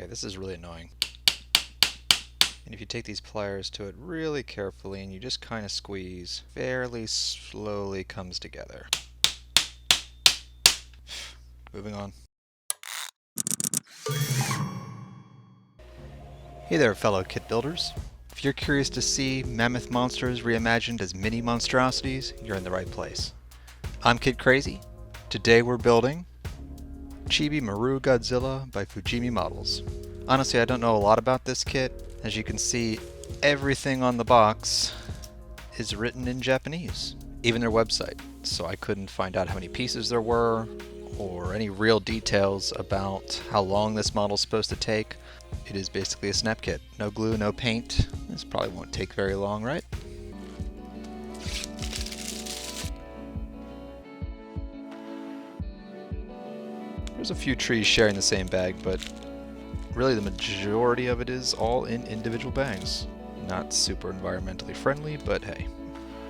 Okay, this is really annoying. And if you take these pliers to it really carefully and you just kind of squeeze, fairly slowly comes together. Moving on. Hey there, fellow kit builders. If you're curious to see mammoth monsters reimagined as mini monstrosities, you're in the right place. I'm KRAZY. Today we're building Chibi Godzilla by Fujimi Models. Honestly, I don't know a lot about this kit. As you can see, everything on the box is written in Japanese, even their website, so I couldn't find out how many pieces there were or any real details about how long this model's supposed to take. It is basically a snap kit. No glue, no paint. This probably won't take very long, right? There's a few trees sharing the same bag, but really the majority of it is all in individual bags. Not super environmentally friendly, but hey.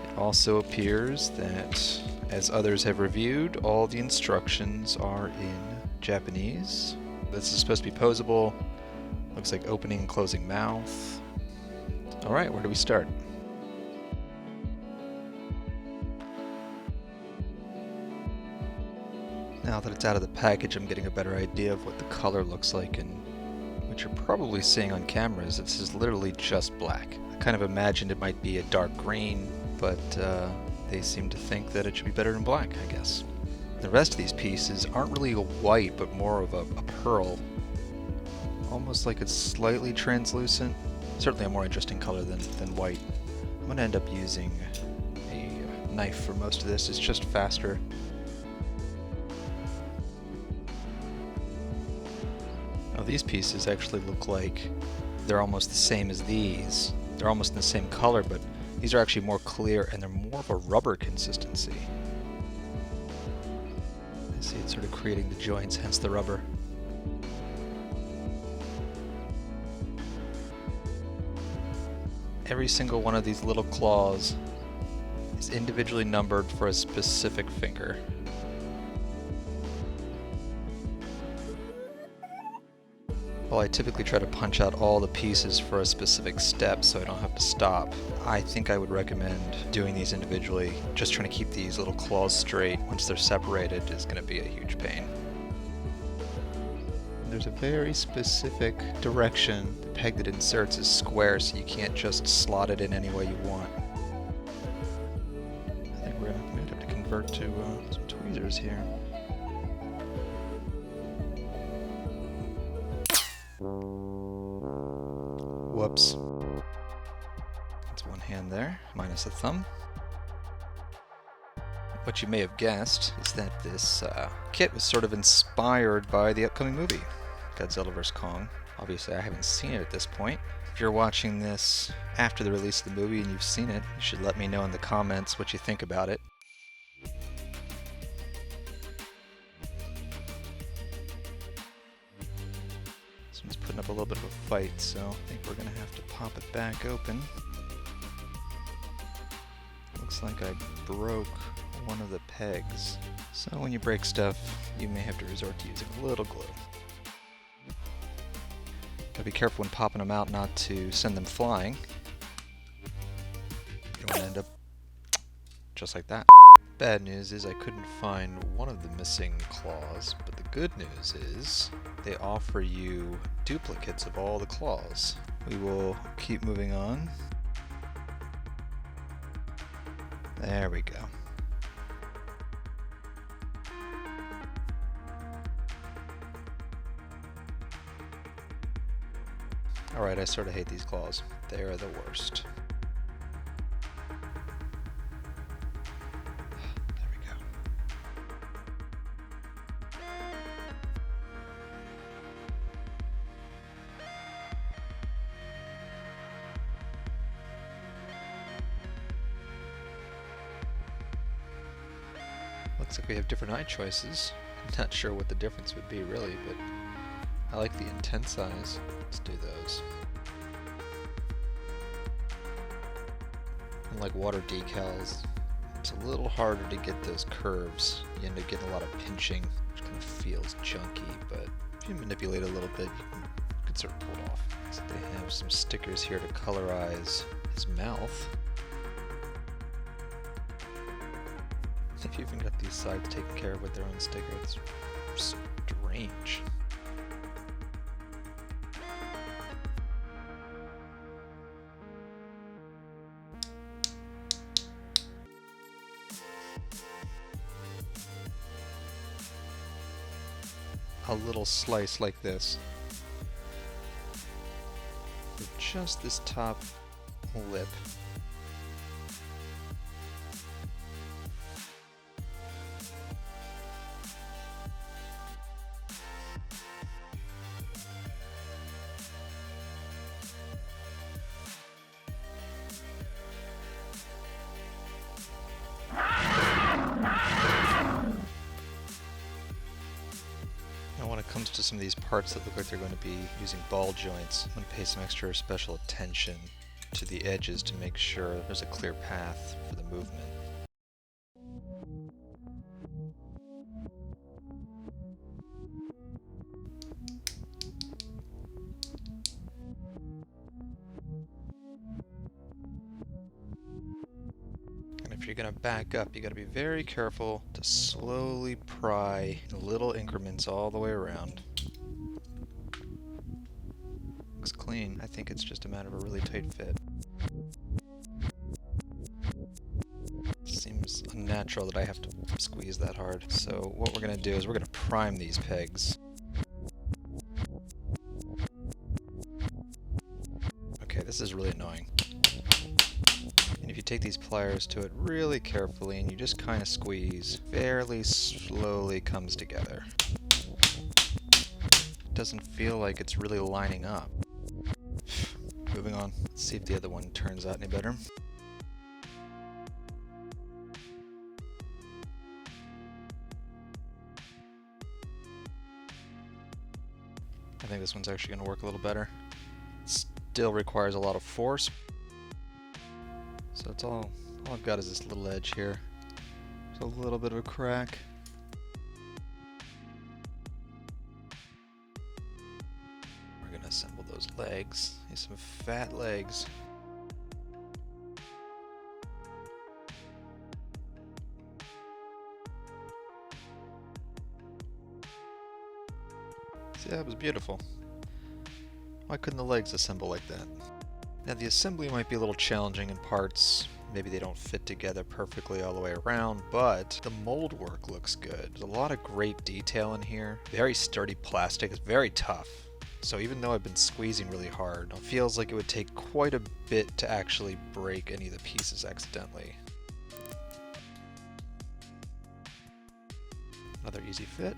It also appears that, as others have reviewed, all the instructions are in Japanese. This is supposed to be posable. Looks like opening and closing mouth. Alright, where do we start? Now that it's out of the package, I'm getting a better idea of what the color looks like, and what you're probably seeing on camera is this is literally just black. I kind of imagined it might be a dark green, but they seem to think that it should be better than black, I guess. The rest of these pieces aren't really a white, but more of a pearl. Almost like it's slightly translucent. Certainly a more interesting color than white. I'm going to end up using a knife for most of this. It's just faster. Now these pieces actually look like they're almost the same as these. They're almost in the same color, but these are actually more clear and they're more of a rubber consistency. You see it's sort of creating the joints, hence the rubber. Every single one of these little claws is individually numbered for a specific finger. While I typically try to punch out all the pieces for a specific step so I don't have to stop, I think I would recommend doing these individually. Just trying to keep these little claws straight once they're separated is going to be a huge pain. There's a very specific direction. The peg that inserts is square, so you can't just slot it in any way you want. I think we're going to have to convert to some tweezers here. Whoops. That's one hand there, minus a thumb. What you may have guessed is that this kit was sort of inspired by the upcoming movie, Godzilla vs. Kong. Obviously, I haven't seen it at this point. If you're watching this after the release of the movie and you've seen it, you should let me know in the comments what you think about it. This one's putting up a little bit of a fight, so I think we're going to have to pop it back open. Looks like I broke one of the pegs. So when you break stuff, you may have to resort to using a little glue. Gotta be careful when popping them out not to send them flying. You don't want to end up just like that. Bad news is I couldn't find one of the missing claws, but the good news is they offer you duplicates of all the claws. We will keep moving on. There we go. Alright, I sort of hate these claws. They are the worst. There we go. Looks like we have different eye choices. I'm not sure what the difference would be really, but I like the intense eyes. Let's do those. Unlike water decals, it's a little harder to get those curves. You end up getting a lot of pinching, which kind of feels junky, but if you manipulate a little bit, you can insert pulled off. So they have some stickers here to colorize his mouth. They've even got these sides taken care of with their own sticker. It's strange. A little slice like this, with just this top lip. When it comes to some of these parts that look like they're going to be using ball joints, I'm going to pay some extra special attention to the edges to make sure there's a clear path for the movement. If you're going to back up, you got to be very careful to slowly pry in little increments all the way around. Looks clean. I think it's just a matter of a really tight fit. Seems unnatural that I have to squeeze that hard. So what we're going to do is we're going to prime these pegs. Okay, this is really annoying. And if you take these pliers to it really carefully and you just kind of squeeze, fairly slowly comes together. It doesn't feel like it's really lining up. Moving on. Let's see if the other one turns out any better. I think this one's actually going to work a little better. Still requires a lot of force. So it's all I've got is this little edge here. There's a little bit of a crack. We're gonna assemble those legs. These some fat legs. See, that was beautiful. Why couldn't the legs assemble like that? Now the assembly might be a little challenging in parts, maybe they don't fit together perfectly all the way around, but the mold work looks good. There's a lot of great detail in here. Very sturdy plastic, it's very tough. So even though I've been squeezing really hard, it feels like it would take quite a bit to actually break any of the pieces accidentally. Another easy fit.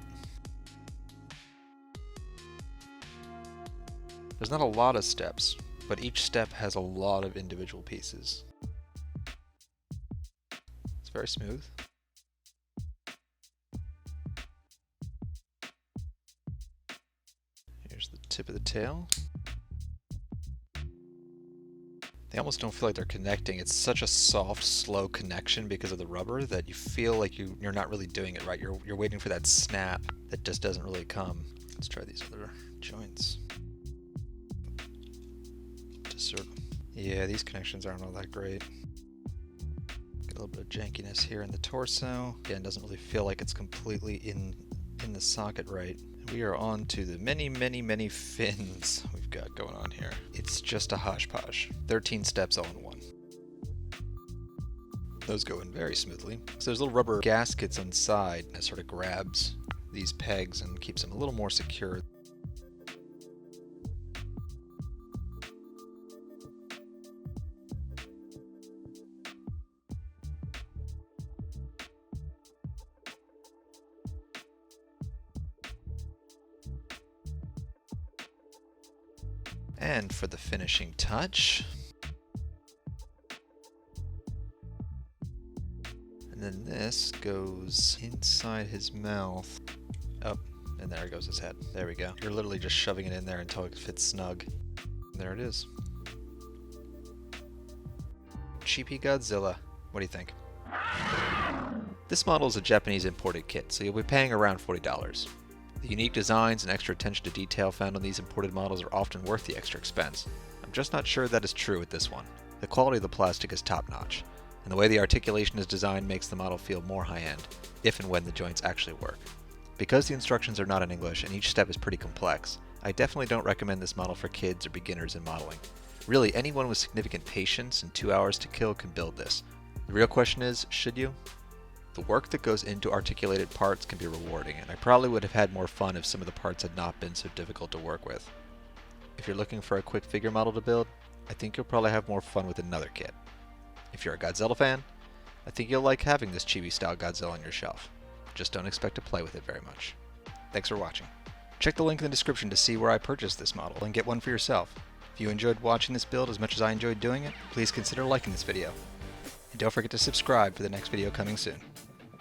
There's not a lot of steps, but each step has a lot of individual pieces. It's very smooth. Here's the tip of the tail. They almost don't feel like they're connecting. It's such a soft, slow connection because of the rubber that you feel like you're not really doing it right. You're waiting for that snap that just doesn't really come. Let's try these other joints. Yeah, these connections aren't all that great. Get a little bit of jankiness here in the torso. Again, doesn't really feel like it's completely in the socket right. We are on to the many, many, many fins we've got going on here. It's just a hodgepodge. 13 steps all in one. Those go in very smoothly. So there's little rubber gaskets inside that sort of grabs these pegs and keeps them a little more secure. And for the finishing touch, and then this goes inside his mouth. Oh, and there goes his head. There we go. You're literally just shoving it in there until it fits snug. There it is. Chibi Godzilla. What do you think? This model is a Japanese imported kit, so you'll be paying around $40. The unique designs and extra attention to detail found on these imported models are often worth the extra expense. I'm just not sure that is true with this one. The quality of the plastic is top-notch, and the way the articulation is designed makes the model feel more high-end, if and when the joints actually work. Because the instructions are not in English and each step is pretty complex, I definitely don't recommend this model for kids or beginners in modeling. Really, anyone with significant patience and 2 hours to kill can build this. The real question is, should you? The work that goes into articulated parts can be rewarding, and I probably would have had more fun if some of the parts had not been so difficult to work with. If you're looking for a quick figure model to build, I think you'll probably have more fun with another kit. If you're a Godzilla fan, I think you'll like having this chibi-style Godzilla on your shelf. Just don't expect to play with it very much. Thanks for watching. Check the link in the description to see where I purchased this model and get one for yourself. If you enjoyed watching this build as much as I enjoyed doing it, please consider liking this video. And don't forget to subscribe for the next video coming soon.